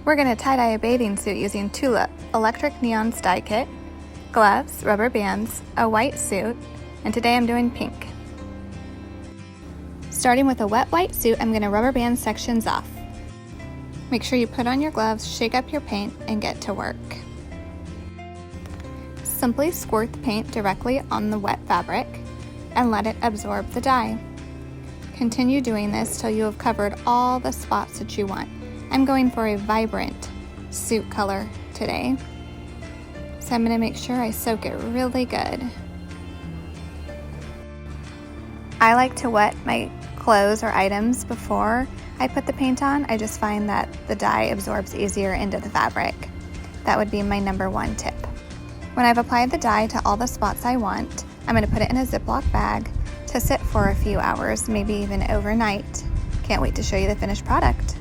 We're going to tie-dye a bathing suit using Tulip, electric neons dye kit, gloves, rubber bands, a white suit, and today I'm doing pink. Starting with a wet white suit, I'm going to rubber band sections off. Make sure you put on your gloves, shake up your paint, and get to work. Simply squirt the paint directly on the wet fabric and let it absorb the dye. Continue doing this till you have covered all the spots that you want. I'm going for a vibrant suit color today, so I'm going to make sure I soak it really good. I like to wet my clothes or items before I put the paint on. I just find that the dye absorbs easier into the fabric. That would be my number one tip. When I've applied the dye to all the spots I want, I'm going to put it in a Ziploc bag to sit for a few hours, maybe even overnight. Can't wait to show you the finished product.